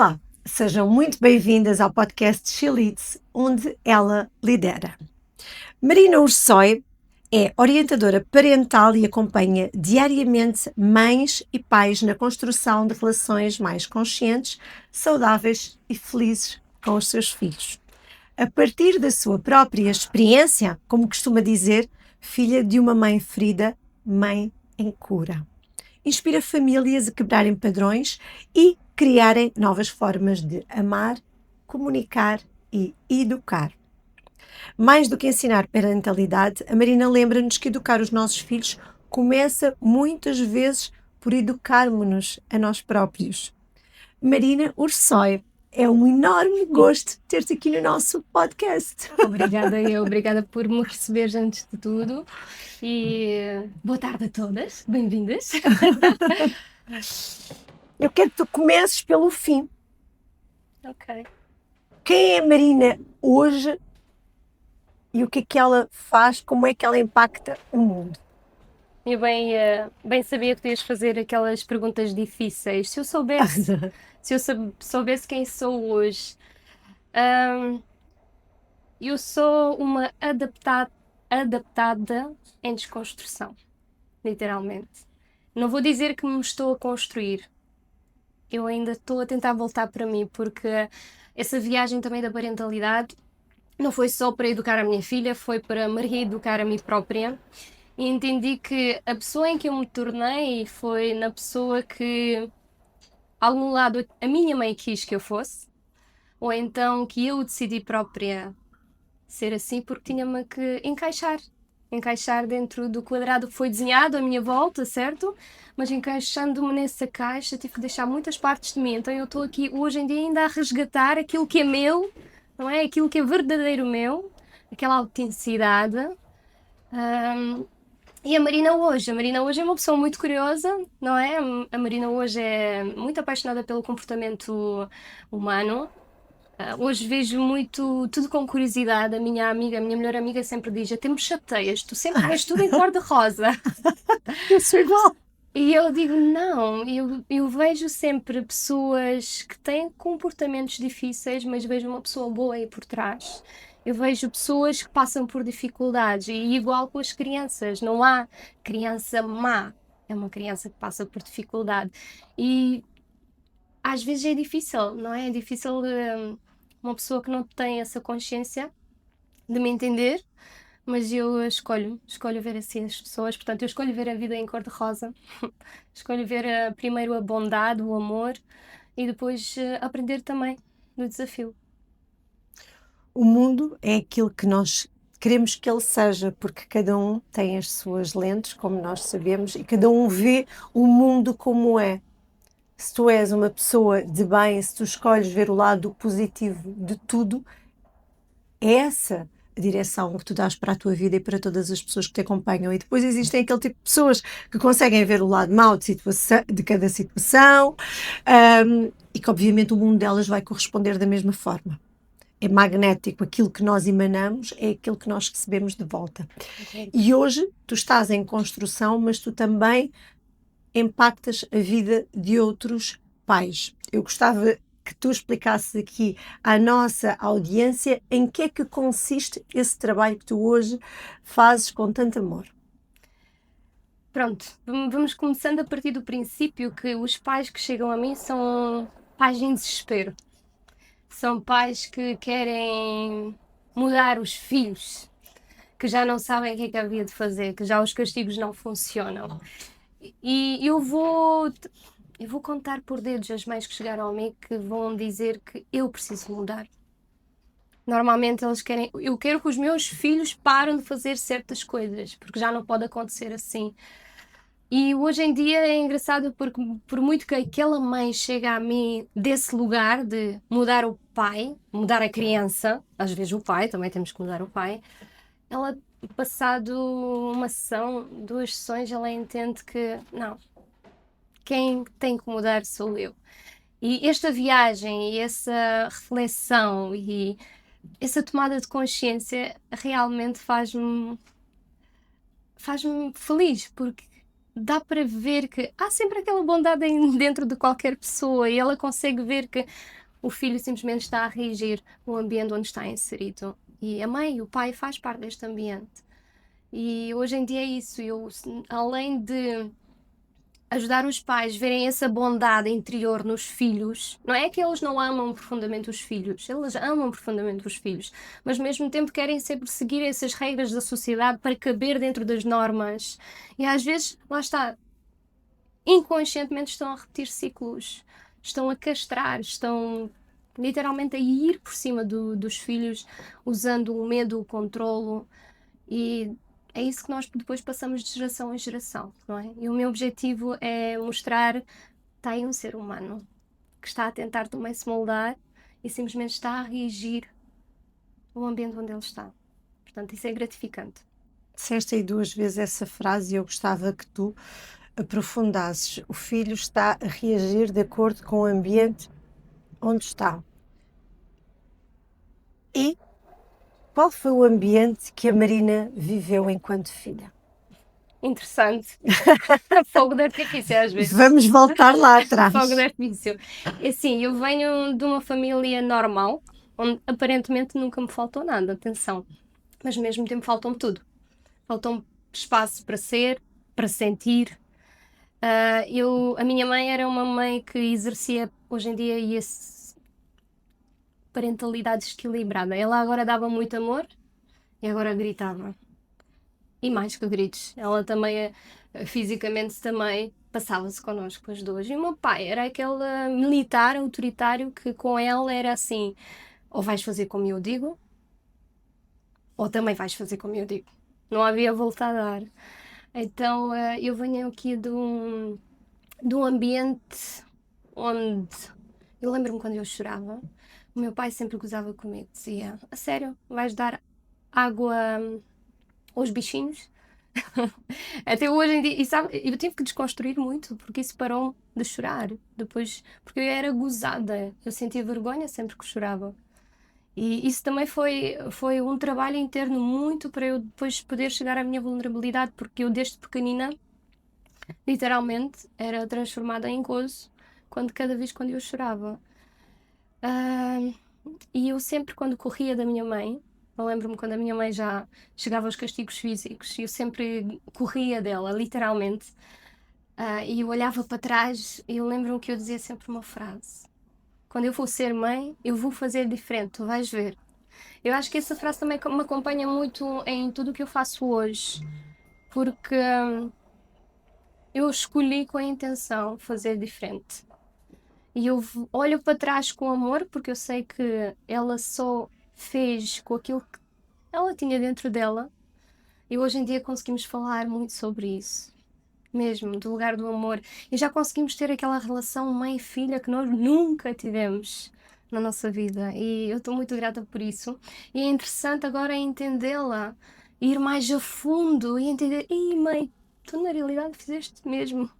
Olá, sejam muito bem-vindas ao podcast She Leads, onde ela lidera. Marina Ursoy é orientadora parental e acompanha diariamente mães e pais na construção de relações mais conscientes, saudáveis e felizes com os seus filhos. A partir da sua própria experiência, como costuma dizer, filha de uma mãe ferida, mãe em cura. Inspira famílias a quebrarem padrões e criarem novas formas de amar, comunicar e educar. Mais do que ensinar parentalidade, a Marina lembra-nos que educar os nossos filhos começa muitas vezes por educarmos-nos a nós próprios. Marina Ursoy, é um enorme gosto ter-te aqui no nosso podcast. Obrigada por me receberes antes de tudo e boa tarde a todas, bem-vindas. Eu quero que tu comeces pelo fim. Ok. Quem é a Marina hoje e o que é que ela faz, como é que ela impacta o mundo? Eu bem sabia que tu ias fazer aquelas perguntas difíceis. Se eu soubesse quem sou hoje, eu sou uma adaptada em desconstrução, literalmente. Não vou dizer que me estou a construir. Eu ainda estou a tentar voltar para mim, porque essa viagem também da parentalidade não foi só para educar a minha filha, foi para me reeducar a mim própria. E entendi que a pessoa em que eu me tornei foi na pessoa que, a algum lado, a minha mãe quis que eu fosse, ou então que eu decidi própria ser assim porque tinha-me que encaixar dentro do quadrado que foi desenhado à minha volta, certo? Mas encaixando-me nessa caixa tive que deixar muitas partes de mim, então eu estou aqui hoje em dia ainda a resgatar aquilo que é meu, não é? Aquilo que é verdadeiro meu, aquela autenticidade. E a Marina hoje é uma pessoa muito curiosa, não é? A Marina hoje é muito apaixonada pelo comportamento humano. Hoje vejo muito, tudo com curiosidade. A minha melhor amiga sempre diz: até me chateias, tu sempre vês tudo em cor-de-rosa. Eu sou igual. E eu digo: não, eu vejo sempre pessoas que têm comportamentos difíceis, mas vejo uma pessoa boa aí por trás. Eu vejo pessoas que passam por dificuldades e igual com as crianças, não há criança má, é uma criança que passa por dificuldade. E às vezes é difícil, não é? É difícil uma pessoa que não tem essa consciência de me entender, mas eu escolho ver assim as pessoas, portanto eu escolho ver a vida em cor-de-rosa, escolho ver primeiro a bondade, o amor e depois aprender também do desafio. O mundo é aquilo que nós queremos que ele seja, porque cada um tem as suas lentes, como nós sabemos, e cada um vê o mundo como é. Se tu és uma pessoa de bem, se tu escolhes ver o lado positivo de tudo, é essa a direção que tu dás para a tua vida e para todas as pessoas que te acompanham. E depois existem aquele tipo de pessoas que conseguem ver o lado mau de cada situação, e que obviamente o mundo delas vai corresponder da mesma forma. É magnético, aquilo que nós emanamos é aquilo que nós recebemos de volta. Okay. E hoje tu estás em construção, mas tu também impactas a vida de outros pais. Eu gostava que tu explicasses aqui à nossa audiência em que é que consiste esse trabalho que tu hoje fazes com tanto amor. Pronto, vamos começando a partir do princípio que os pais que chegam a mim são pais em desespero. São pais que querem mudar os filhos, que já não sabem o que é que havia de fazer, que já os castigos não funcionam. E eu vou contar por dedos as mães que chegaram a mim que vão dizer que eu preciso mudar. Normalmente eles querem, eu quero que os meus filhos parem de fazer certas coisas, porque já não pode acontecer assim. E hoje em dia é engraçado porque por muito que aquela mãe chegue a mim desse lugar de mudar o pai, mudar a criança, às vezes o pai, também temos que mudar o pai, ela, passado uma sessão, 2 sessões, ela entende que não, quem tem que mudar sou eu. E esta viagem e essa reflexão e essa tomada de consciência realmente faz-me feliz, porque dá para ver que há sempre aquela bondade dentro de qualquer pessoa e ela consegue ver que o filho simplesmente está a reagir o ambiente onde está inserido. E a mãe e o pai faz parte deste ambiente. E hoje em dia é isso. Além de ajudar os pais a verem essa bondade interior nos filhos, não é que eles não amam profundamente os filhos, eles amam profundamente os filhos, mas ao mesmo tempo querem sempre seguir essas regras da sociedade para caber dentro das normas. E às vezes, lá está, inconscientemente estão a repetir ciclos, estão a castrar, estão literalmente a ir por cima dos filhos, usando o medo, o controlo, e é isso que nós depois passamos de geração em geração, não é? E o meu objetivo é mostrar que está aí um ser humano que está a tentar também se moldar e simplesmente está a reagir ao ambiente onde ele está. Portanto, isso é gratificante. Disseste aí 2 vezes essa frase e eu gostava que tu aprofundasses. O filho está a reagir de acordo com o ambiente onde está. E qual foi o ambiente que a Marina viveu enquanto filha? Interessante. Fogo de artifício às vezes. Vamos voltar lá atrás. Fogo de artifício. Assim, eu venho de uma família normal, onde aparentemente nunca me faltou nada, atenção. Mas ao mesmo tempo faltou-me tudo. Faltou-me espaço para ser, para sentir. A minha mãe era uma mãe que exercia, hoje em dia, esse parentalidade desequilibrada. Ela agora dava muito amor e agora gritava. E mais que gritos. Ela também, fisicamente, também passava-se connosco as duas. E o meu pai era aquele militar autoritário que com ela era assim, ou vais fazer como eu digo, ou também vais fazer como eu digo. Não havia volta a dar. Então, eu venho aqui de um ambiente onde... Eu lembro-me quando eu chorava, o meu pai sempre gozava comigo. Dizia, a sério, vais dar água aos bichinhos? Até hoje em dia, e sabe, eu tive que desconstruir muito, porque isso parou de chorar. Depois, porque eu era gozada, eu sentia vergonha sempre que chorava. E isso também foi um trabalho interno muito para eu depois poder chegar à minha vulnerabilidade, porque eu desde pequenina, literalmente, era transformada em gozo cada vez quando eu chorava. E eu sempre, quando corria da minha mãe, eu lembro-me quando a minha mãe já chegava aos castigos físicos, eu sempre corria dela, literalmente. E eu olhava para trás e eu lembro-me que eu dizia sempre uma frase: quando eu for ser mãe, eu vou fazer diferente, tu vais ver. Eu acho que essa frase também me acompanha muito em tudo o que eu faço hoje, porque eu escolhi com a intenção fazer diferente. E eu olho para trás com amor, porque eu sei que ela só fez com aquilo que ela tinha dentro dela. E hoje em dia conseguimos falar muito sobre isso, mesmo, do lugar do amor. E já conseguimos ter aquela relação mãe-filha que nós nunca tivemos na nossa vida. E eu estou muito grata por isso. E é interessante agora entendê-la, ir mais a fundo e entender: ei, mãe, tu na realidade fizeste mesmo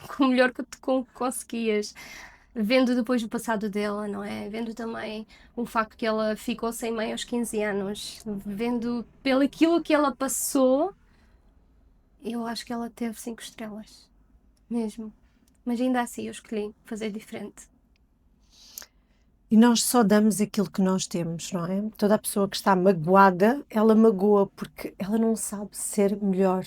com o melhor que tu conseguias. Vendo depois o passado dela, não é? Vendo também o facto que ela ficou sem mãe aos 15 anos, vendo pelo aquilo que ela passou, eu acho que ela teve 5 estrelas, mesmo. Mas ainda assim eu escolhi fazer diferente. E nós só damos aquilo que nós temos, não é? Toda a pessoa que está magoada, ela magoa porque ela não sabe ser melhor.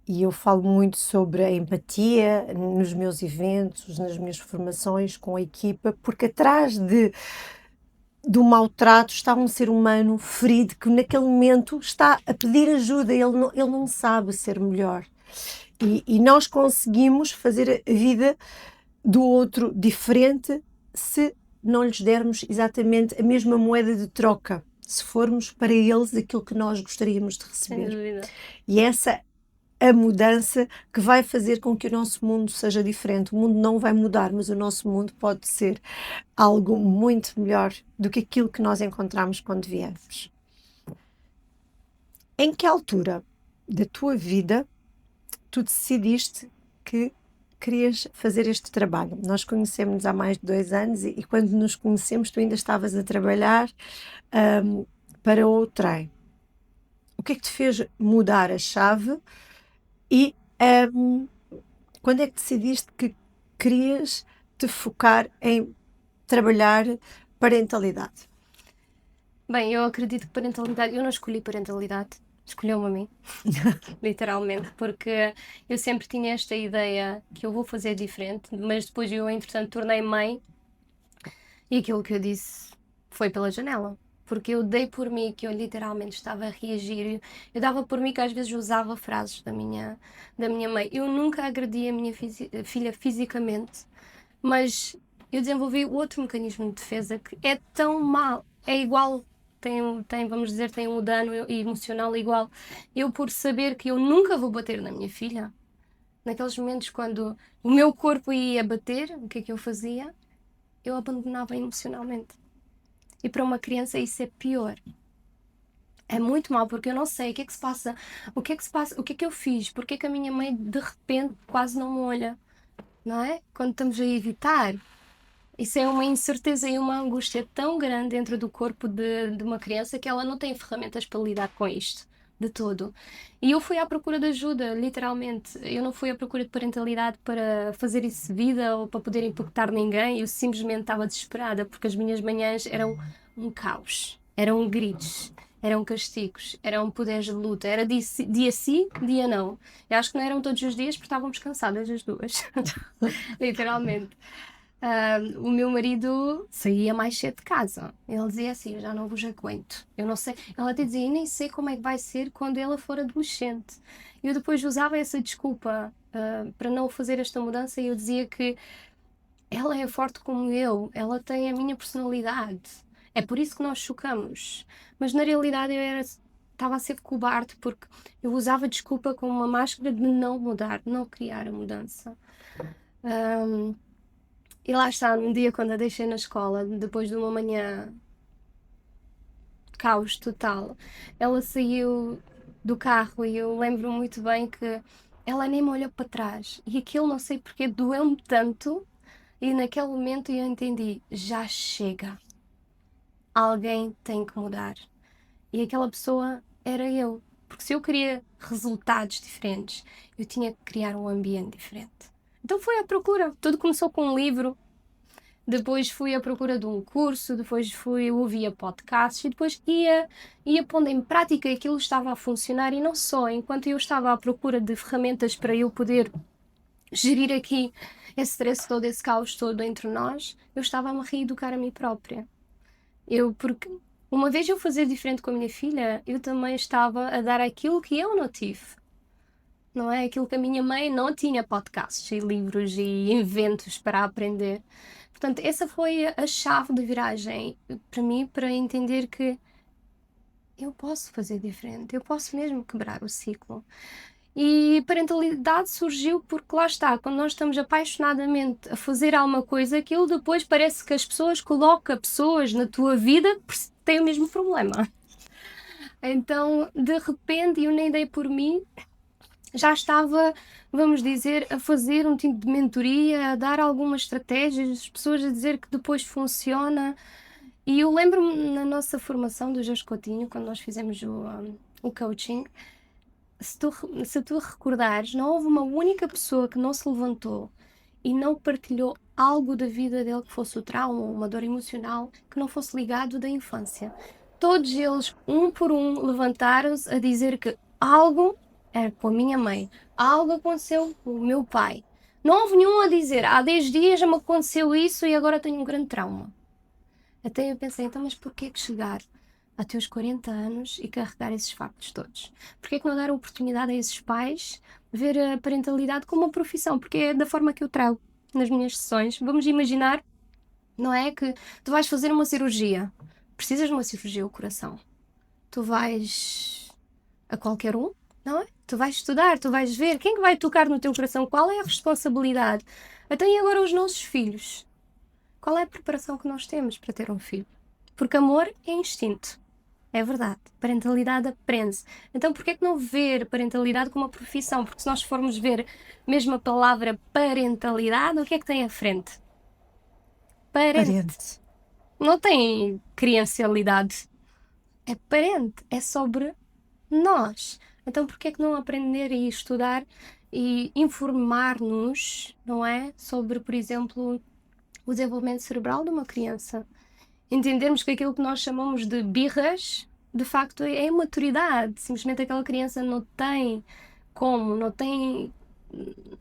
E eu falo muito sobre a empatia nos meus eventos, nas minhas formações com a equipa, porque atrás do maltrato está um ser humano ferido que naquele momento está a pedir ajuda, ele não sabe ser melhor. E nós conseguimos fazer a vida do outro diferente se não lhes dermos exatamente a mesma moeda de troca, se formos para eles aquilo que nós gostaríamos de Sem receber. dúvida. E essa a mudança que vai fazer com que o nosso mundo seja diferente. O mundo não vai mudar, mas o nosso mundo pode ser algo muito melhor do que aquilo que nós encontramos quando viemos. Em que altura da tua vida tu decidiste que querias fazer este trabalho? Nós conhecemos-nos há mais de 2 anos e quando nos conhecemos tu ainda estavas a trabalhar para o trem. O que é que te fez mudar a chave e quando é que decidiste que querias te focar em trabalhar parentalidade? Bem, eu acredito que parentalidade, eu não escolhi parentalidade, escolheu-me a mim, literalmente, porque eu sempre tinha esta ideia que eu vou fazer diferente, mas depois eu, entretanto, tornei mãe e aquilo que eu disse foi pela janela. Porque eu dei por mim que eu literalmente estava a reagir. Eu dava por mim que às vezes usava frases da minha mãe. Eu nunca agredi a minha filha fisicamente, mas eu desenvolvi outro mecanismo de defesa que é tão mau, é igual, vamos dizer, tem um dano emocional igual. Eu, por saber que eu nunca vou bater na minha filha, naqueles momentos quando o meu corpo ia bater, o que é que eu fazia? Eu abandonava emocionalmente. E para uma criança isso é pior. É muito mal, porque eu não sei o que é que se passa, o que é que se passa, o que é que eu fiz, porque é que a minha mãe de repente quase não me olha, não é? Quando estamos a evitar. Isso é uma incerteza e uma angústia tão grande dentro do corpo de uma criança que ela não tem ferramentas para lidar com isto, de todo. E eu fui à procura de ajuda, literalmente. Eu não fui à procura de parentalidade para fazer isso de vida ou para poder impactar ninguém. Eu simplesmente estava desesperada porque as minhas manhãs eram um caos, eram gritos. Eram castigos, eram poderes de luta, era dia sim, dia não. Eu acho que não eram todos os dias porque estávamos cansadas as duas, literalmente. O meu marido saía mais cedo de casa. Ele dizia assim: eu já não vos aguento. Eu não sei. Ela até dizia: eu nem sei como é que vai ser quando ela for adolescente. Eu depois usava essa desculpa para não fazer esta mudança e eu dizia que ela é forte como eu, ela tem a minha personalidade. É por isso que nós chocamos. Mas na realidade estava a ser cobarde porque eu usava desculpa como uma máscara de não mudar, de não criar a mudança. E lá está, num dia quando a deixei na escola, depois de uma manhã caos total, ela saiu do carro e eu lembro muito bem que ela nem me olhou para trás. E aquilo, não sei porque, doeu-me tanto. E naquele momento eu entendi, já chega. Alguém tem que mudar. E aquela pessoa era eu. Porque se eu queria resultados diferentes, eu tinha que criar um ambiente diferente. Então foi à procura. Tudo começou com um livro. Depois fui à procura de um curso, depois ouvia podcasts e depois ia pondo em prática aquilo que estava a funcionar e não só, enquanto eu estava à procura de ferramentas para eu poder gerir aqui esse stress todo, esse caos todo entre nós, eu estava a me reeducar a mim própria. Porque uma vez eu fazer diferente com a minha filha, eu também estava a dar aquilo que eu não tive. Não é aquilo que a minha mãe não tinha, podcasts e livros e inventos para aprender. Portanto, essa foi a chave de viragem para mim, para entender que eu posso fazer diferente, eu posso mesmo quebrar o ciclo. E parentalidade surgiu porque lá está, quando nós estamos apaixonadamente a fazer alguma coisa, aquilo depois parece que as pessoas colocam pessoas na tua vida que têm o mesmo problema. Então, de repente, eu nem dei por mim, já estava, vamos dizer, a fazer um tipo de mentoria, a dar algumas estratégias, as pessoas a dizer que depois funciona. E eu lembro-me na nossa formação do Jorge Coutinho, quando nós fizemos o coaching, se tu recordares, não houve uma única pessoa que não se levantou e não partilhou algo da vida dele que fosse o trauma ou uma dor emocional que não fosse ligado da infância. Todos eles, um por um, levantaram-se a dizer que algo era com a minha mãe, algo aconteceu com o meu pai. Não houve nenhum a dizer, há 10 dias já me aconteceu isso e agora tenho um grande trauma. Até eu pensei, então, mas porquê que chegar a teus 40 anos e carregar esses factos todos? Porquê que não dar a oportunidade a esses pais ver a parentalidade como uma profissão? Porque é da forma que eu trago nas minhas sessões. Vamos imaginar, não é, que tu vais fazer uma cirurgia. Precisas de uma cirurgia ao coração. Tu vais a qualquer um, não é? Tu vais estudar, tu vais ver quem é que vai tocar no teu coração, qual é a responsabilidade. Então e agora os nossos filhos? Qual é a preparação que nós temos para ter um filho? Porque amor é instinto. É verdade. Parentalidade aprende-se. Então porquê é que não ver parentalidade como uma profissão? Porque se nós formos ver mesmo a palavra parentalidade, o que é que tem à frente? Parente. Não tem criancialidade. É parente. É sobre nós. Então porquê é que não aprender e estudar e informar-nos, não é? Sobre, por exemplo, o desenvolvimento cerebral de uma criança. Entendermos que aquilo que nós chamamos de birras, de facto, é imaturidade. Simplesmente aquela criança não tem não tem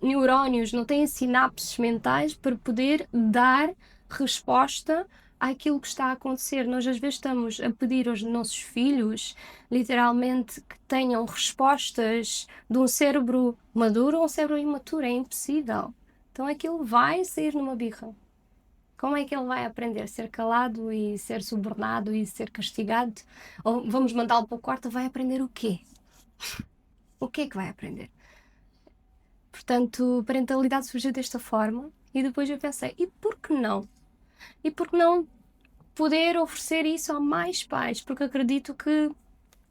neurónios, não tem sinapses mentais para poder dar resposta àquilo que está a acontecer. Nós às vezes estamos a pedir aos nossos filhos, literalmente, que tenham respostas de um cérebro maduro ou um cérebro imaturo. É impossível. Então aquilo vai sair numa birra. Como é que ele vai aprender? Ser calado e ser subornado e ser castigado? Ou vamos mandá-lo para o quarto, vai aprender o quê? O que é que vai aprender? Portanto, parentalidade surgiu desta forma e depois eu pensei, e por que não? E por que não poder oferecer isso a mais pais? Porque acredito que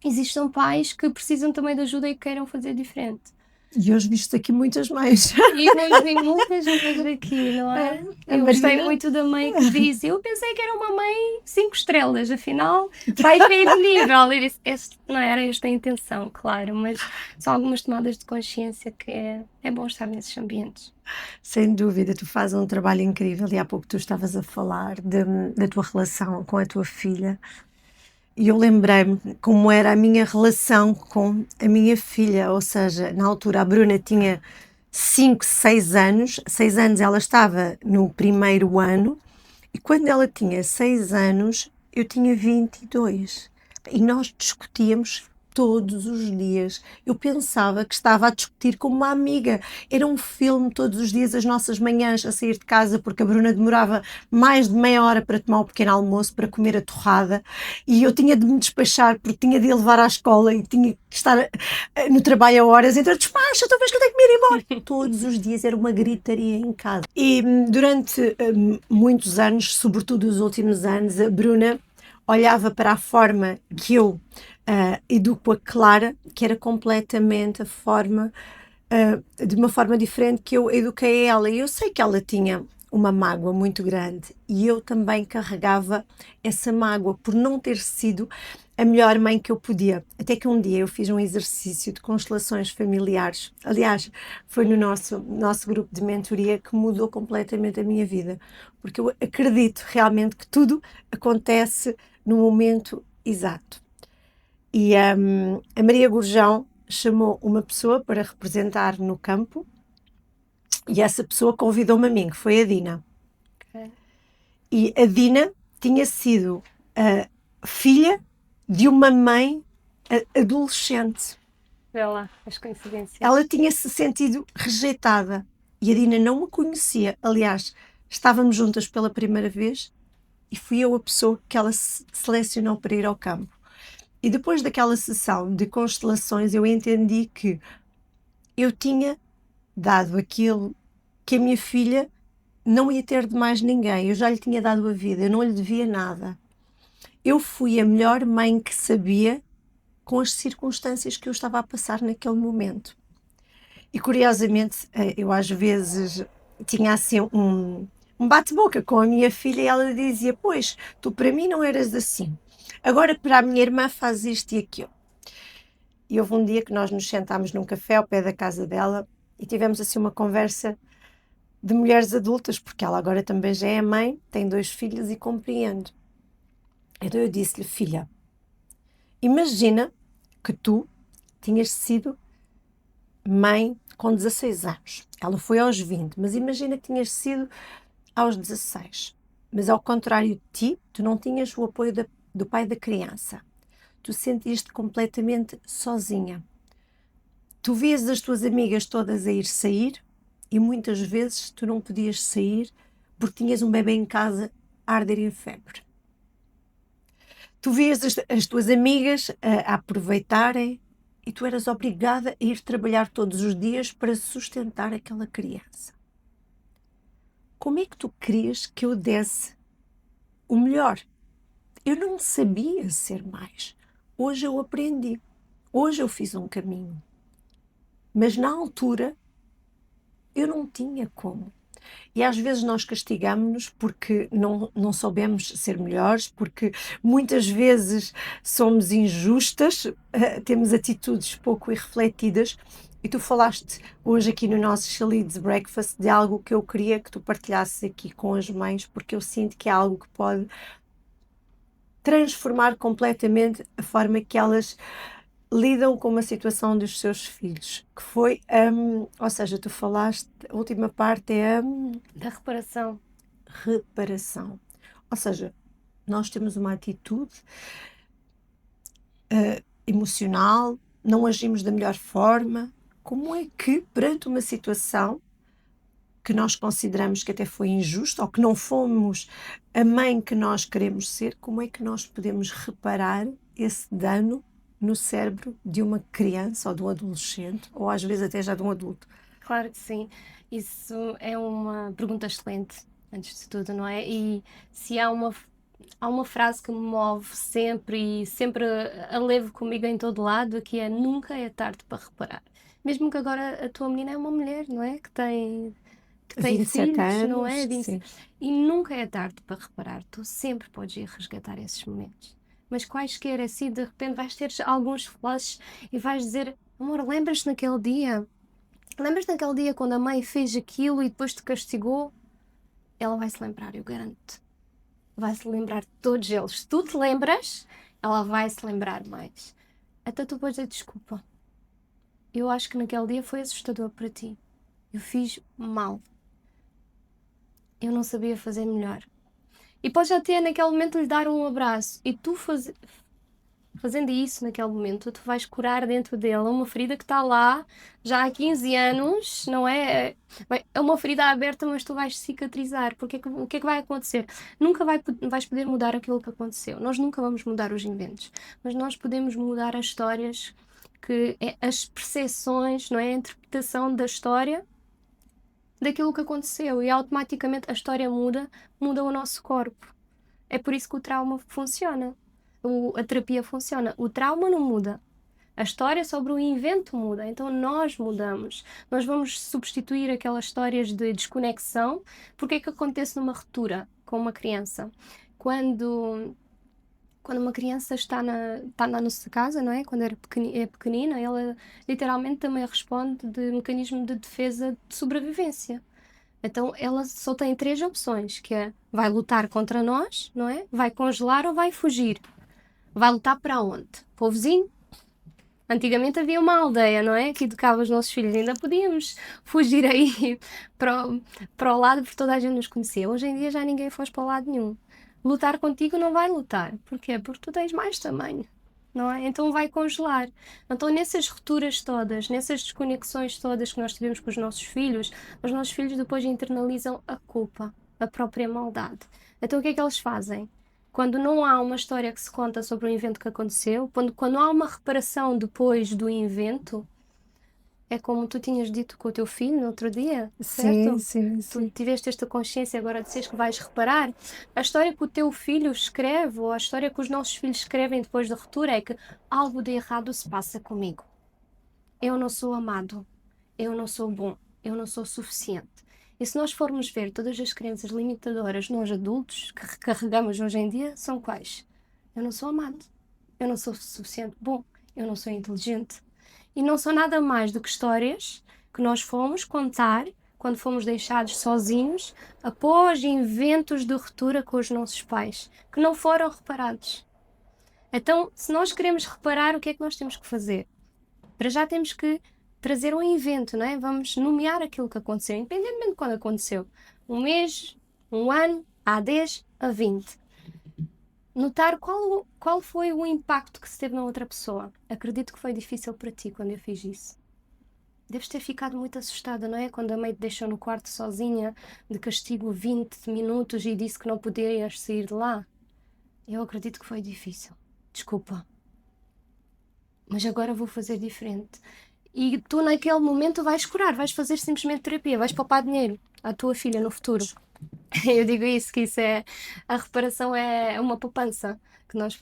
existam pais que precisam também de ajuda e queiram fazer diferente. E hoje visto aqui muitas mães. E hoje vi muitas mães aqui, não é? Eu gostei Maria. muito da mãe que disse. Eu pensei que era uma mãe 5 estrelas, afinal vai cair de nível. E disse, não era esta a intenção, claro, mas são algumas tomadas de consciência que é bom estar nesses ambientes. Sem dúvida, tu fazes um trabalho incrível e há pouco tu estavas a falar da tua relação com a tua filha e eu lembrei-me como era a minha relação com a minha filha, ou seja, na altura a Bruna tinha 5, 6 anos, 6 anos ela estava no primeiro ano e quando ela tinha 6 anos eu tinha 22 e nós discutíamos todos os dias. Eu pensava que estava a discutir com uma amiga. Era um filme todos os dias, as nossas manhãs a sair de casa, porque a Bruna demorava mais de meia hora para tomar o pequeno almoço, para comer a torrada, e eu tinha de me despachar, porque tinha de a levar à escola e tinha que estar no trabalho a horas, então despacha, tu vês que eu tenho que me ir embora. Todos os dias era uma gritaria em casa. E durante muitos anos, sobretudo os últimos anos, a Bruna olhava para a forma que eu educo a Clara, que era completamente a forma, de uma forma diferente que eu eduquei ela. E eu sei que ela tinha uma mágoa muito grande e eu também carregava essa mágoa por não ter sido a melhor mãe que eu podia. Até que um dia eu fiz um exercício de constelações familiares. Aliás, foi no nosso grupo de mentoria que mudou completamente a minha vida. Porque eu acredito realmente que tudo acontece no momento exato. E a Maria Gurjão chamou uma pessoa para representar no campo e essa pessoa convidou-me a mim, que foi a Dina. Okay. E a Dina tinha sido a filha de uma mãe adolescente. Vê lá, as coincidências. Ela tinha-se sentido rejeitada e a Dina não me conhecia. Aliás, estávamos juntas pela primeira vez e fui eu a pessoa que ela selecionou para ir ao campo. E depois daquela sessão de constelações eu entendi que eu tinha dado aquilo que a minha filha não ia ter de mais ninguém. Eu já lhe tinha dado a vida, eu não lhe devia nada. Eu fui a melhor mãe que sabia com as circunstâncias que eu estava a passar naquele momento. E curiosamente, eu às vezes tinha assim um bate-boca com a minha filha e ela dizia, pois, tu para mim não eras assim. Agora para a minha irmã faz isto e aquilo. E houve um dia que nós nos sentámos num café ao pé da casa dela e tivemos assim uma conversa de mulheres adultas, porque ela agora também já é mãe, tem 2 filhos e compreende. Então eu disse-lhe, filha, imagina que tu tinhas sido mãe com 16 anos. Ela foi aos 20, mas imagina que tinhas sido aos 16. Mas ao contrário de ti, tu não tinhas o apoio do pai da criança. Tu sentiste completamente sozinha. Tu vês as tuas amigas todas a ir sair e muitas vezes tu não podias sair porque tinhas um bebê em casa a arder em febre. Tu vês as tuas amigas a aproveitarem e tu eras obrigada a ir trabalhar todos os dias para sustentar aquela criança. Como é que tu querias que eu desse o melhor? Eu não sabia ser mais. Hoje eu aprendi. Hoje eu fiz um caminho. Mas na altura eu não tinha como. E às vezes nós castigamos-nos porque não soubemos ser melhores, porque muitas vezes somos injustas, temos atitudes pouco refletidas. E tu falaste hoje aqui no nosso Chalides Breakfast de algo que eu queria que tu partilhasses aqui com as mães, porque eu sinto que é algo que pode transformar completamente a forma que elas lidam com uma situação dos seus filhos, que foi, ou seja, tu falaste, a última parte é a Da reparação. reparação. Ou seja, nós temos uma atitude emocional, não agimos da melhor forma. Como é que, perante uma situação que nós consideramos que até foi injusta ou que não fomos a mãe que nós queremos ser, como é que nós podemos reparar esse dano no cérebro de uma criança ou de um adolescente, ou às vezes até já de um adulto? Claro que sim. Isso é uma pergunta excelente, antes de tudo, não é? E se há uma frase que me move sempre e sempre a levo comigo em todo lado, que é nunca é tarde para reparar. Mesmo que agora a tua menina é uma mulher, não é? Que tem 27 filhos, não é? anos, sim. E nunca é tarde para reparar. Tu sempre podes ir resgatar esses momentos. Mas quaisquer, assim, de repente vais ter alguns flashes e vais dizer: amor, lembras-te naquele dia? Lembras naquele dia quando a mãe fez aquilo e depois te castigou? Ela vai se lembrar, eu garanto. Vai se lembrar de todos eles. Se tu te lembras, ela vai se lembrar mais. Até tu podes dizer desculpa. Eu acho que naquele dia foi assustador para ti. Eu fiz mal. Eu não sabia fazer melhor. E podes até naquele momento lhe dar um abraço. E tu fazendo isso naquele momento, tu vais curar dentro dele uma ferida que está lá já há 15 anos, não é? Bem, é uma ferida aberta, mas tu vais cicatrizar. Porque o que é que vai acontecer? Nunca vais poder mudar aquilo que aconteceu. Nós nunca vamos mudar os eventos, mas nós podemos mudar as histórias, as percepções, não é? A interpretação da história daquilo que aconteceu e automaticamente a história muda o nosso corpo. É por isso que o trauma funciona. A terapia funciona. O trauma não muda. A história sobre o evento muda. Então nós mudamos. Nós vamos substituir aquelas histórias de desconexão. Porque é que acontece numa ruptura com uma criança? Quando uma criança está na nossa casa, não é? Quando é pequenina, ela literalmente também responde de mecanismo de defesa de sobrevivência. Então ela só tem três opções, que é vai lutar contra nós, não é? Vai congelar ou vai fugir. Vai lutar para onde? Para o vizinho? Antigamente havia uma aldeia, não é? Que educava os nossos filhos. Ainda podíamos fugir aí para o lado porque toda a gente nos conhecia. Hoje em dia já ninguém foge para o lado nenhum. Lutar contigo não vai lutar. Porquê? Porque tu tens mais tamanho, não é? Então vai congelar. Então nessas rupturas todas, nessas desconexões todas que nós tivemos com os nossos filhos depois internalizam a culpa, a própria maldade. Então o que é que eles fazem? Quando não há uma história que se conta sobre o evento que aconteceu, quando há uma reparação depois do evento, é como tu tinhas dito com o teu filho no outro dia, Sim, certo? sim, Tu sim. tiveste esta consciência agora de seres que vais reparar. A história que o teu filho escreve, ou a história que os nossos filhos escrevem depois da ruptura, é que algo de errado se passa comigo. Eu não sou amado, eu não sou bom, eu não sou suficiente. E se nós formos ver todas as crenças limitadoras nós adultos que recarregamos hoje em dia, são quais? Eu não sou amado, eu não sou suficiente bom, eu não sou inteligente. E não são nada mais do que histórias que nós fomos contar quando fomos deixados sozinhos após eventos de ruptura com os nossos pais, que não foram reparados. Então, se nós queremos reparar, o que é que nós temos que fazer? Para já temos que trazer um evento, não é? Vamos nomear aquilo que aconteceu, independentemente de quando aconteceu. Um mês, um ano, há 10, há 20. Notar qual foi o impacto que se teve na outra pessoa. Acredito que foi difícil para ti quando eu fiz isso. Deves ter ficado muito assustada, não é? Quando a mãe te deixou no quarto sozinha, de castigo 20 minutos e disse que não podias sair de lá. Eu acredito que foi difícil. Desculpa. Mas agora vou fazer diferente. E tu naquele momento vais curar, vais fazer simplesmente terapia, vais poupar dinheiro à tua filha no futuro. Eu digo isso, que isso é, a reparação é uma poupança que nós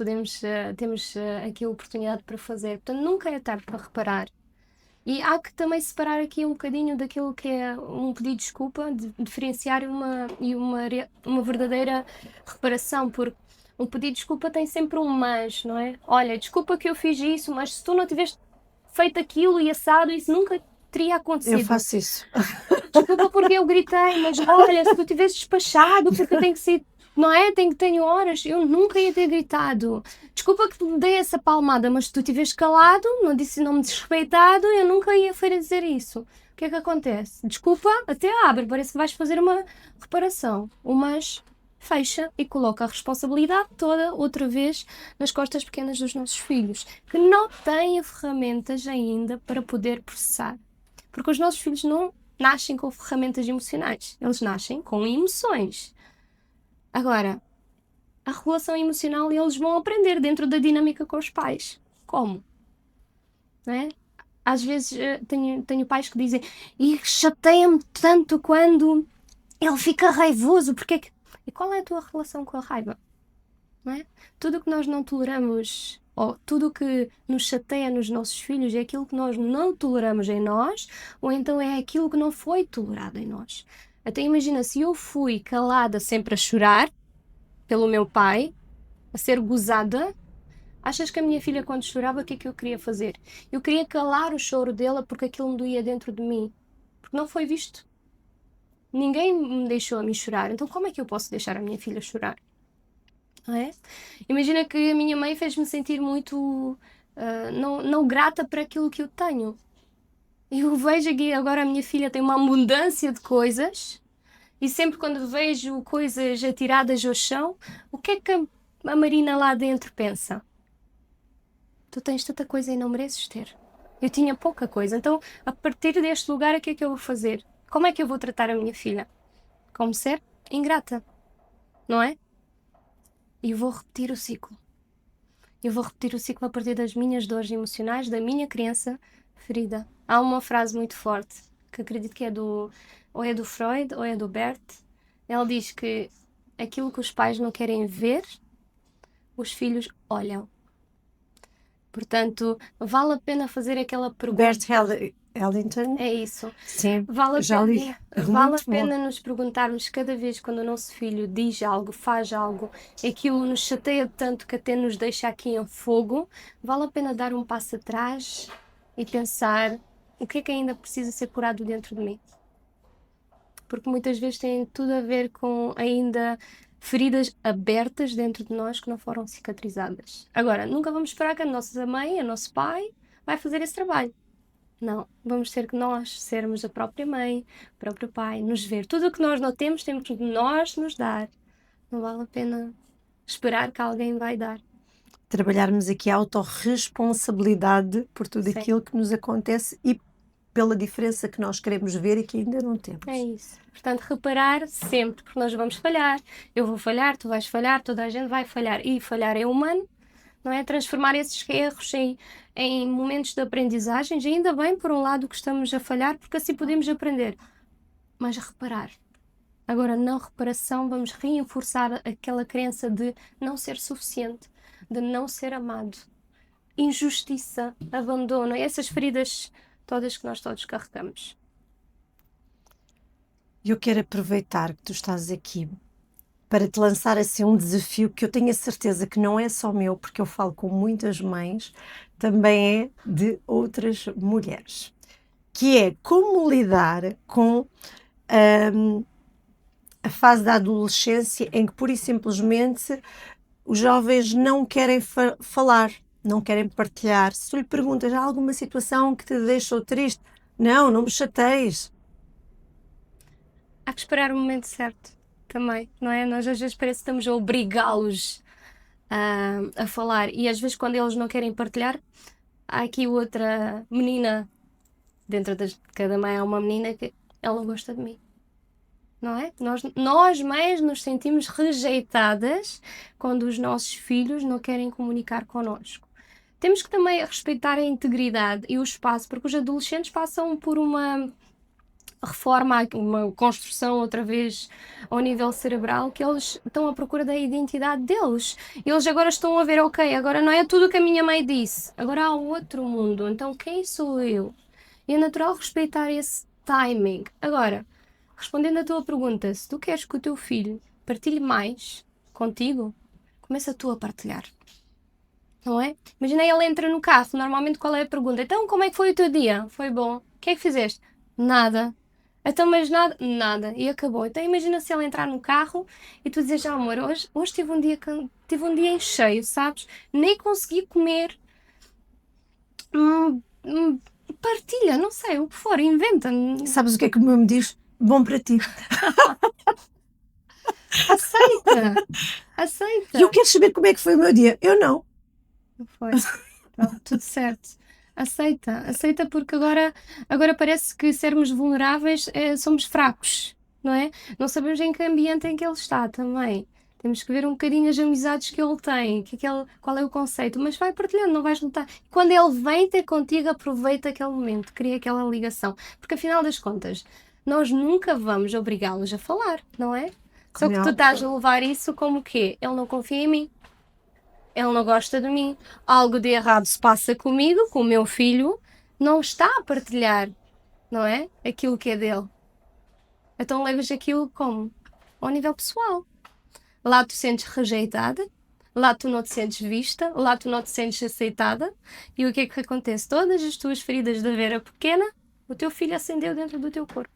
temos aqui a oportunidade para fazer. Portanto, nunca é tarde para reparar. E há que também separar aqui um bocadinho daquilo que é um pedido de desculpa, diferenciar uma verdadeira reparação, porque um pedido de desculpa tem sempre um mas, não é? Olha, desculpa que eu fiz isso, mas se tu não tivesse feito aquilo e assado, isso nunca teria Eu acontecido. faço isso. Desculpa porque eu gritei, mas olha, se tu tivesse despachado, porque eu tenho que sair, não é? Tenho horas, eu nunca ia ter gritado. Desculpa que te dei essa palmada, mas se tu tivesse calado, não me desrespeitado, eu nunca ia fazer isso. O que é que acontece? Desculpa, até abre, parece que vais fazer uma reparação. O mas fecha e coloca a responsabilidade toda, outra vez, nas costas pequenas dos nossos filhos, que não têm ferramentas ainda para poder processar. Porque os nossos filhos não nascem com ferramentas emocionais, eles nascem com emoções. Agora, a regulação emocional eles vão aprender dentro da dinâmica com os pais. Como? Não é? Às vezes tenho pais que dizem e chateia-me tanto quando ele fica raivoso, porque é que... E qual é a tua relação com a raiva? Não é? Tudo o que nós não toleramos, ou tudo o que nos chateia nos nossos filhos é aquilo que nós não toleramos em nós, ou então é aquilo que não foi tolerado em nós. Até imagina, se eu fui calada sempre a chorar pelo meu pai, a ser gozada, achas que a minha filha quando chorava, o que é que eu queria fazer? Eu queria calar o choro dela porque aquilo me doía dentro de mim. Porque não foi visto. Ninguém me deixou a mim chorar, então como é que eu posso deixar a minha filha chorar? Não é? Imagina que a minha mãe fez-me sentir muito não grata para aquilo que eu tenho. Eu vejo que agora a minha filha tem uma abundância de coisas e sempre quando vejo coisas atiradas ao chão, o que é que a Marina lá dentro pensa? Tu tens tanta coisa e não mereces ter. Eu tinha pouca coisa, então a partir deste lugar o que é que eu vou fazer? Como é que eu vou tratar a minha filha? Como ser ingrata, não é? E vou repetir o ciclo. Eu vou repetir o ciclo a partir das minhas dores emocionais, da minha criança ferida. Há uma frase muito forte, que acredito que ou é do Freud ou é do Bert. Ela diz que aquilo que os pais não querem ver, os filhos olham. Portanto, vale a pena fazer aquela pergunta. Bert Ellington. É isso. Sim, Vale a já li. pena, vale a Muito bom. pena nos perguntarmos cada vez quando o nosso filho diz algo, faz algo, aquilo nos chateia tanto que até nos deixa aqui em fogo, vale a pena dar um passo atrás e pensar o que é que ainda precisa ser curado dentro de mim. Porque muitas vezes tem tudo a ver com ainda feridas abertas dentro de nós que não foram cicatrizadas. Agora, nunca vamos esperar que a nossa mãe, o nosso pai, vai fazer esse trabalho. Não, vamos ter que nós sermos a própria mãe, o próprio pai, nos ver. Tudo o que nós não temos, temos que nós nos dar. Não vale a pena esperar que alguém vai dar. Trabalharmos aqui a autorresponsabilidade por tudo Sim. aquilo que nos acontece e pela diferença que nós queremos ver e que ainda não temos. É isso. Portanto, reparar sempre, porque nós vamos falhar. Eu vou falhar, tu vais falhar, toda a gente vai falhar. E falhar é humano, não é? Transformar esses erros em momentos de aprendizagem. Ainda bem, por um lado, que estamos a falhar, porque assim podemos aprender. Mas reparar. Agora, na reparação, vamos reforçar aquela crença de não ser suficiente, de não ser amado. Injustiça, abandono, essas feridas todas que nós todos carregamos. Eu quero aproveitar que tu estás aqui para te lançar assim um desafio que eu tenho a certeza que não é só meu, porque eu falo com muitas mães, também é de outras mulheres, que é como lidar com a fase da adolescência em que pura e simplesmente os jovens não querem falar, não querem partilhar. Se tu lhe perguntas, há alguma situação que te deixou triste? Não me chateies. Há que esperar o momento certo também, não é? Nós às vezes parece que estamos a obrigá-los a falar e às vezes quando eles não querem partilhar, há aqui outra menina, dentro de cada mãe há uma menina que ela gosta de mim. Não é? Nós mães nos sentimos rejeitadas quando os nossos filhos não querem comunicar connosco. Temos que também respeitar a integridade e o espaço, porque os adolescentes passam por uma reforma, uma construção outra vez ao nível cerebral, que eles estão à procura da identidade deles. Eles agora estão a ver, ok, agora não é tudo o que a minha mãe disse, agora há outro mundo, então quem sou eu? E é natural respeitar esse timing. Agora, respondendo à tua pergunta, se tu queres que o teu filho partilhe mais contigo, começa tu a partilhar. Não é? Imagina ele entra no carro, normalmente qual é a pergunta? Então, como é que foi o teu dia? Foi bom. O que é que fizeste? Nada. Então, mas nada? Nada. E acabou. Então, imagina se ele entrar no carro e tu dizes, amor, hoje tive um dia em cheio, sabes? Nem consegui comer. Hum, hum, partilha, não sei, o que for, inventa. Sabes o que é que o meu me diz? Bom para ti. Aceita. E Aceita. eu quero saber como é que foi o meu dia. Eu não. Não foi. Pronto, tudo certo. Aceita, aceita porque agora parece que sermos vulneráveis somos fracos, não é? Não sabemos em que ambiente em que ele está também. Temos que ver um bocadinho as amizades que ele tem, qual é o conceito, mas vai partilhando, não vais lutar. Quando ele vem ter contigo, aproveita aquele momento, cria aquela ligação, porque afinal das contas, nós nunca vamos obrigá-los a falar, não é? Só Como é que tu óbvio. estás a levar isso como o quê? Ele não confia em mim, ele não gosta de mim, algo de errado se passa comigo, com o meu filho, não está a partilhar, não é? Aquilo que é dele. Então levas aquilo como? Ao nível pessoal. Lá tu sentes rejeitada, lá tu não te sentes vista, lá tu não te sentes aceitada. E o que é que acontece? Todas as tuas feridas da Vera pequena, o teu filho acendeu dentro do teu corpo.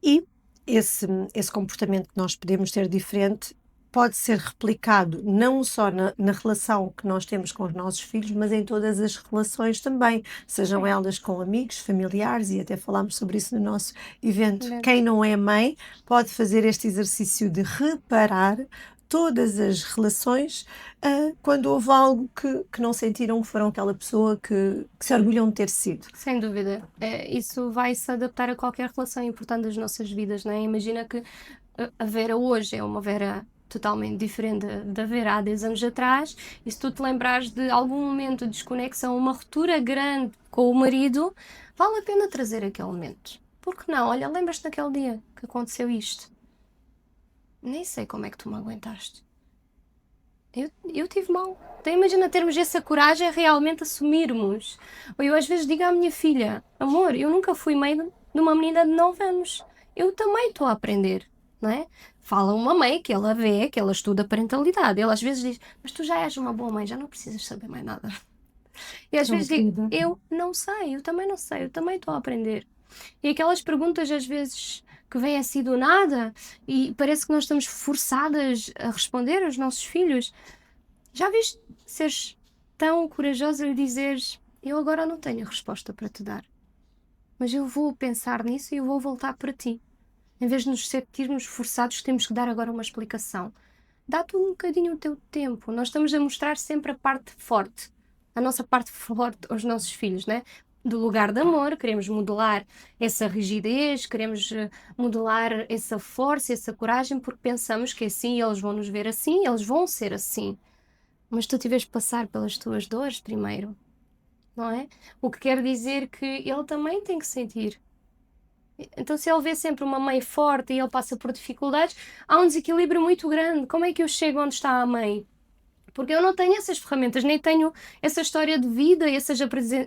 E esse comportamento que nós podemos ter diferente pode ser replicado não só na relação que nós temos com os nossos filhos, mas em todas as relações também, sejam Sim. elas com amigos, familiares, e até falámos sobre isso no nosso evento. Excelente. Quem não é mãe pode fazer este exercício de reparar todas as relações quando houve algo que não sentiram que foram aquela pessoa que se orgulham de ter sido. Sem dúvida. Isso vai se adaptar a qualquer relação importante das nossas vidas, não é? Imagina que a Vera hoje é uma Vera totalmente diferente da Vera há 10 anos atrás, e se tu te lembrares de algum momento de desconexão, uma ruptura grande com o marido, vale a pena trazer aquele momento. Porque não? Olha, lembras-te daquele dia que aconteceu isto? Nem sei como é que tu me aguentaste. Eu tive mal. Então imagina termos essa coragem a realmente assumirmos. Ou eu às vezes digo à minha filha, amor, eu nunca fui mãe de uma menina de 9 anos. Eu também estou a aprender, não é? Fala uma mãe que ela vê, que ela estuda parentalidade. Ela às vezes diz, mas tu já és uma boa mãe, já não precisas saber mais nada. E às Tão vezes digo, querida. eu não sei, eu também não sei, eu também estou a aprender. E aquelas perguntas às vezes que vêm assim do nada e parece que nós estamos forçadas a responder aos nossos filhos. Já viste seres tão corajosa e dizeres, eu agora não tenho a resposta para te dar, mas eu vou pensar nisso e eu vou voltar para ti. Em vez de nos sentirmos forçados, temos que dar agora uma explicação. Dá-te um bocadinho o teu tempo. Nós estamos a mostrar sempre a parte forte, a nossa parte forte aos nossos filhos, né? Do lugar de amor, queremos modelar essa rigidez, queremos modelar essa força, essa coragem, porque pensamos que assim eles vão nos ver assim, eles vão ser assim. Mas tu tiveste de passar pelas tuas dores primeiro, não é? O que quer dizer que ele também tem que sentir. Então, se ele vê sempre uma mãe forte e ele passa por dificuldades, há um desequilíbrio muito grande. Como é que eu chego onde está a mãe? Porque eu não tenho essas ferramentas, nem tenho essa história de vida, essas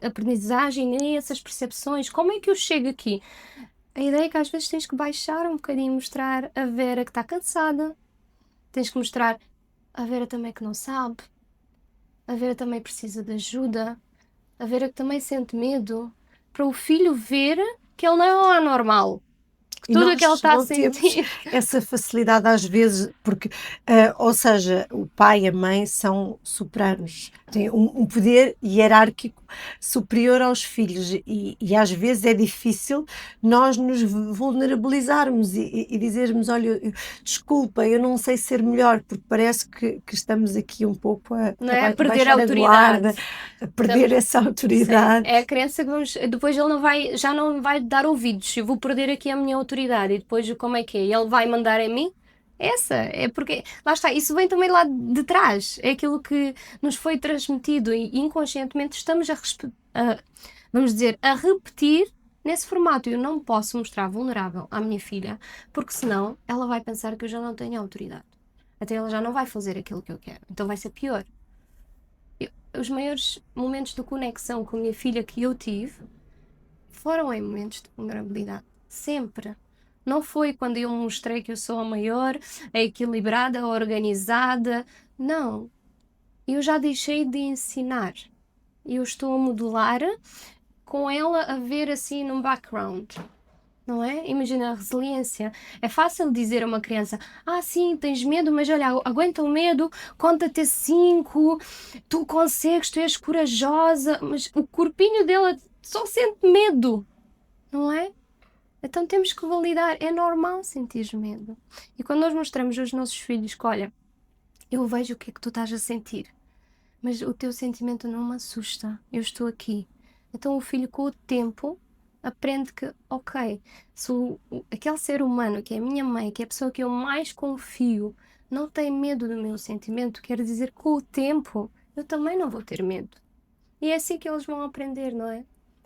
aprendizagem, nem essas percepções. Como é que eu chego aqui? A ideia é que às vezes tens que baixar um bocadinho, mostrar a Vera que está cansada, tens que mostrar a Vera também que não sabe, a Vera também precisa de ajuda, a Vera que também sente medo, para o filho ver que ele não é anormal, que E tudo o que ele nós está a não temos sentir. essa facilidade às vezes, porque, ou seja, o pai e a mãe são soberanos, têm um poder hierárquico superior aos filhos e às vezes é difícil nós nos vulnerabilizarmos e dizermos, olha, desculpa, eu não sei ser melhor, porque parece que estamos aqui um pouco Não é? A perder a baixar a autoridade. guarda, a perder essa Sim, autoridade. é a crença que vamos. Depois ele não vai, já não vai dar ouvidos. Eu vou perder aqui a minha autoridade. E depois como é que é? Ele vai mandar em mim? Essa, é porque. Lá está, isso vem também lá de trás. É aquilo que nos foi transmitido e inconscientemente estamos vamos dizer, a repetir nesse formato. Eu não posso mostrar vulnerável à minha filha, porque senão ela vai pensar que eu já não tenho autoridade. Até ela já não vai fazer aquilo que eu quero. Então vai ser pior. Os maiores momentos de conexão com a minha filha que eu tive foram em momentos de vulnerabilidade. Sempre. Não foi quando eu mostrei que eu sou a maior, a equilibrada, a organizada. Não. Eu já deixei de ensinar. Eu estou a modular com ela a ver assim num background. Não é? Imagina a resiliência. É fácil dizer a uma criança: ah, sim, tens medo, mas olha, aguenta o medo, conta até 5, tu consegues, tu és corajosa. Mas o corpinho dela só sente medo, não é? Então temos que validar. É normal sentir medo. E quando nós mostramos aos nossos filhos que, olha, eu vejo o que é que tu estás a sentir, mas o teu sentimento não me assusta, eu estou aqui. Então o filho, com o tempo, aprende que, ok, se aquele ser humano que é a minha mãe, que é a pessoa que eu mais confio, não tem medo do meu sentimento, quer dizer que com o tempo eu também não vou ter medo. E é assim que eles vão aprender, não é?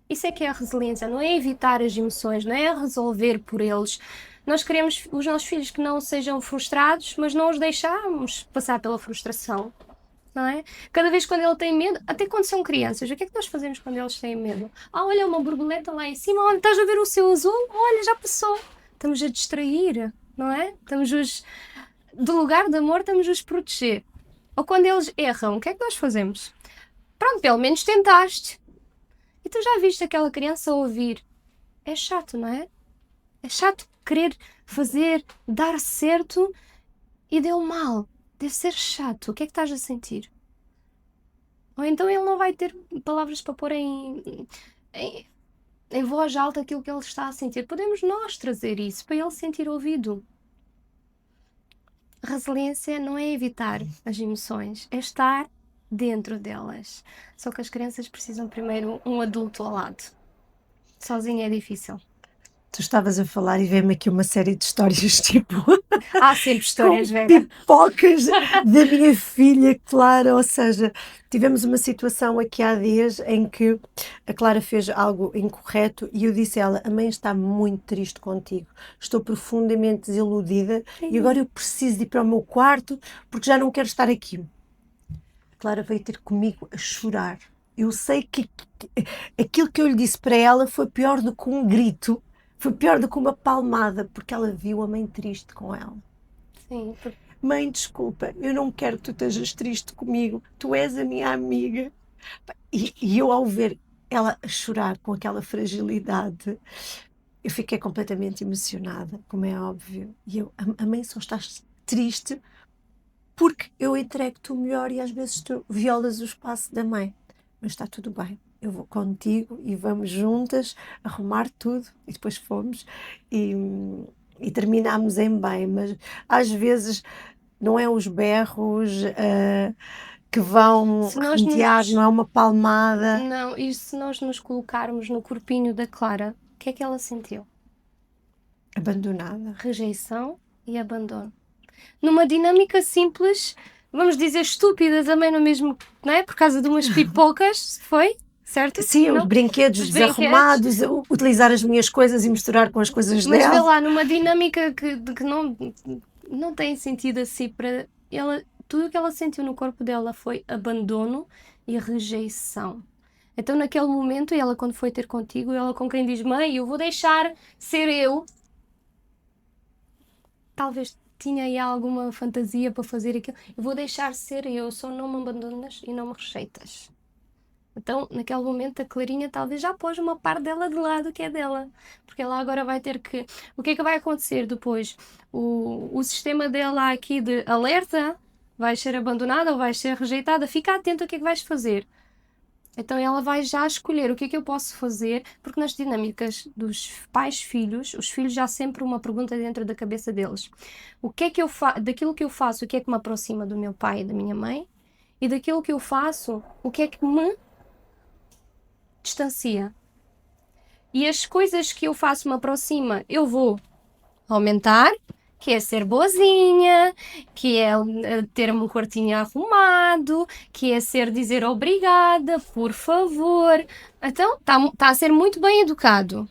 Isso é que é a resiliência, não é evitar as emoções, não é resolver por eles. Nós queremos os nossos filhos que não sejam frustrados, mas não os deixamos passar pela frustração. Não é? Cada vez quando ele tem medo, até quando são crianças, o que é que nós fazemos quando eles têm medo? Ah, olha uma borboleta lá em cima, olha, estás a ver o céu azul? Olha, já passou. Estamos a distrair, não é? Do lugar de amor, estamos a os proteger. Ou quando eles erram, o que é que nós fazemos? Pronto, pelo menos tentaste. E tu já viste aquela criança ouvir? É chato, não é? É chato querer fazer, dar certo e deu mal. Deve ser chato. O que é que estás a sentir? Ou então ele não vai ter palavras para pôr em voz alta aquilo que ele está a sentir. Podemos nós trazer isso para ele sentir ouvido. Resiliência não é evitar as emoções, é estar dentro delas. Só que as crianças precisam primeiro um adulto ao lado. Sozinho é difícil. Tu estavas a falar e vem-me aqui uma série de histórias, tipo, Há sempre histórias, com Vera. pipocas da minha filha, Clara. Ou seja, tivemos uma situação aqui há dias em que a Clara fez algo incorreto e eu disse a ela: a mãe está muito triste contigo, estou profundamente desiludida e agora eu preciso de ir para o meu quarto porque já não quero estar aqui. A Clara veio ter comigo a chorar. Eu sei que aquilo que eu lhe disse para ela foi pior do que um grito. Foi pior do que uma palmada, porque ela viu a mãe triste com ela. Sim. Mãe, desculpa, eu não quero que tu estejas triste comigo, tu és a minha amiga. E eu, ao ver ela a chorar com aquela fragilidade, eu fiquei completamente emocionada, como é óbvio. E a mãe só está triste porque eu entrego-te o melhor e às vezes tu violas o espaço da mãe. Mas está tudo bem. Eu vou contigo e vamos juntas arrumar tudo. E depois fomos e terminámos em bem. Mas às vezes não é os berros que vão rentear, não é uma palmada. Não, e se nós nos colocarmos no corpinho da Clara, o que é que ela sentiu? Abandonada. Rejeição e abandono. Numa dinâmica simples, vamos dizer estúpida também no mesmo, não é? Por causa de umas pipocas, foi? Certo? Sim, não? os brinquedos desarrumados, utilizar as minhas coisas e misturar com as coisas Mas dela. vê lá, numa dinâmica que não tem sentido assim para ela, tudo o que ela sentiu no corpo dela foi abandono e rejeição. Então naquele momento, ela quando foi ter contigo, ela com quem diz: mãe, eu vou deixar ser eu. Talvez tinha aí alguma fantasia para fazer aquilo. Eu vou deixar ser eu, só não me abandonas e não me rejeitas. Então, naquele momento, a Clarinha talvez já pôs uma parte dela de lado que é dela. Porque ela agora vai ter que... O que é que vai acontecer depois? O sistema dela aqui de alerta, vais ser abandonada ou vais ser rejeitada, fica atento ao que é que vais fazer. Então ela vai já escolher o que é que eu posso fazer, porque nas dinâmicas dos pais-filhos, os filhos já há sempre uma pergunta dentro da cabeça deles. O que é que eu daquilo que eu faço, o que é que me aproxima do meu pai e da minha mãe? E daquilo que eu faço, o que é que me distancia? E as coisas que eu faço me aproxima, eu vou aumentar, que é ser boazinha, que é ter um quartinho arrumado, que é dizer obrigada, por favor. Então, está a ser muito bem educado.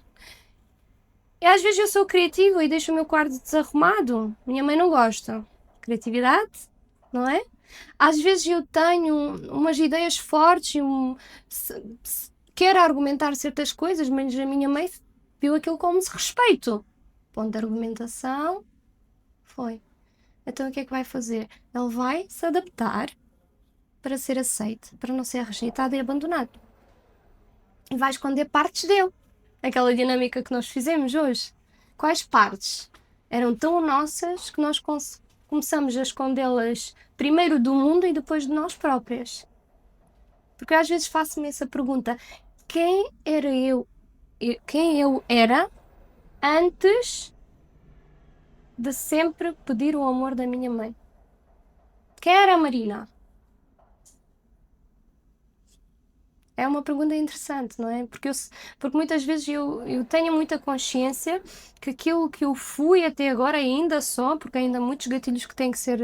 E às vezes eu sou criativa e deixo o meu quarto desarrumado. Minha mãe não gosta. Criatividade, não é? Às vezes eu tenho umas ideias fortes, quer argumentar certas coisas, mas a minha mãe viu aquilo como desrespeito. Ponto de argumentação foi. Então o que é que vai fazer? Ele vai se adaptar para ser aceito, para não ser rejeitado e abandonado. E vai esconder partes dele. Aquela dinâmica que nós fizemos hoje. Quais partes eram tão nossas que nós começamos a escondê-las primeiro do mundo e depois de nós próprias? Porque eu às vezes faço-me essa pergunta: quem eu era antes de sempre pedir o amor da minha mãe? Quem era a Marina? É uma pergunta interessante, não é? Porque muitas vezes eu tenho muita consciência que aquilo que eu fui até agora ainda só, porque ainda há muitos gatilhos que têm que ser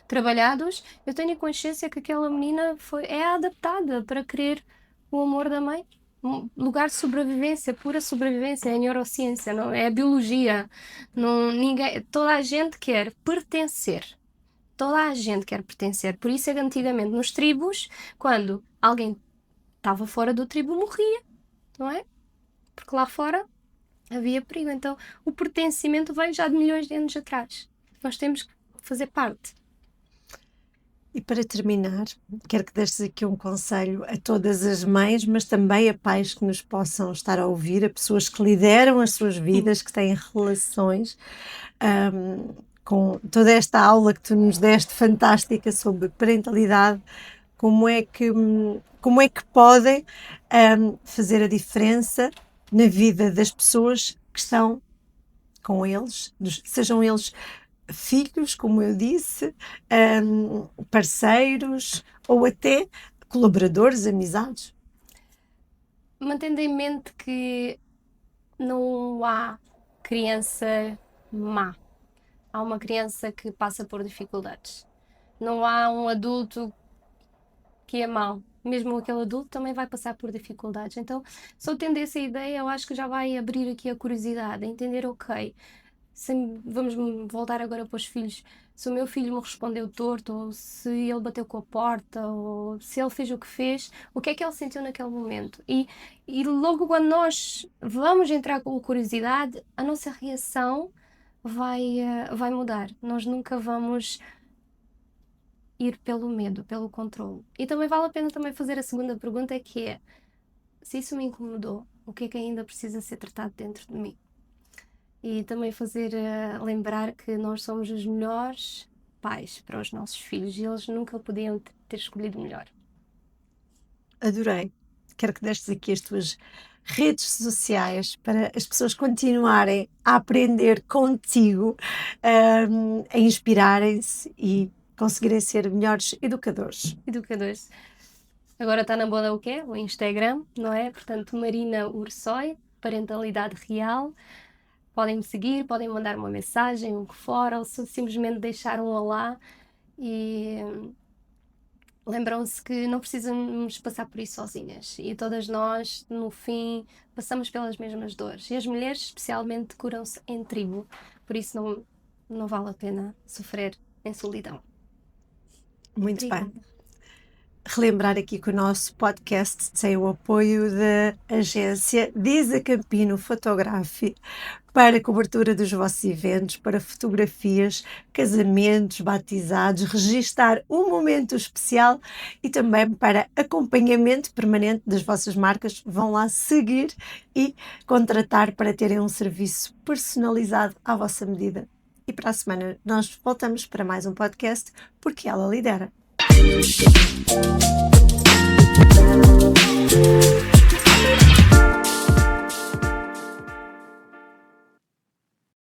trabalhados, eu tenho consciência que aquela menina é adaptada para querer o amor da mãe. Um lugar de sobrevivência, pura sobrevivência, é a neurociência, não é a biologia. Não, toda a gente quer pertencer. Toda a gente quer pertencer. Por isso é que antigamente nos tribos, quando alguém estava fora do tribo, morria, não é? Porque lá fora havia perigo. Então o pertencimento vem já de milhões de anos atrás. Nós temos que fazer parte. E para terminar, quero que deixes aqui um conselho a todas as mães, mas também a pais que nos possam estar a ouvir, a pessoas que lideram as suas vidas, que têm relações, com toda esta aula que tu nos deste, fantástica, sobre parentalidade, como é que podem fazer a diferença na vida das pessoas que estão com eles, sejam eles filhos, como eu disse, parceiros ou até colaboradores, amizades. Mantendo em mente que não há criança má. Há uma criança que passa por dificuldades. Não há um adulto que é mau. Mesmo aquele adulto também vai passar por dificuldades. Então, só tendo essa ideia, eu acho que já vai abrir aqui a curiosidade, a entender, ok, vamos voltar agora para os filhos. Se o meu filho me respondeu torto, ou se ele bateu com a porta, ou se ele fez o que fez, o que é que ele sentiu naquele momento? E logo quando nós vamos entrar com curiosidade, a nossa reação vai mudar. Nós nunca vamos ir pelo medo, pelo controle. E também vale a pena também fazer a segunda pergunta, que é: se isso me incomodou, o que é que ainda precisa ser tratado dentro de mim? E também fazer lembrar que nós somos os melhores pais para os nossos filhos e eles nunca podiam ter escolhido melhor. Adorei. Quero que deixes aqui as tuas redes sociais para as pessoas continuarem a aprender contigo, a inspirarem-se e conseguirem ser melhores educadores. Agora está na moda o quê? O Instagram, não é? Portanto, Marina Ursói, parentalidade real. Podem me seguir, podem mandar uma mensagem, o que for, ou simplesmente deixar um olá e lembram-se que não precisamos passar por isso sozinhas. E todas nós, no fim, passamos pelas mesmas dores. E as mulheres, especialmente, curam-se em tribo. Por isso não vale a pena sofrer em solidão. Muito Obrigada. bem. Relembrar aqui que o nosso podcast tem o apoio da agência Disa Campino Photography para a cobertura dos vossos eventos, para fotografias, casamentos, batizados, registar um momento especial e também para acompanhamento permanente das vossas marcas. Vão lá seguir e contratar para terem um serviço personalizado à vossa medida. E para a semana nós voltamos para mais um podcast, porque ela lidera.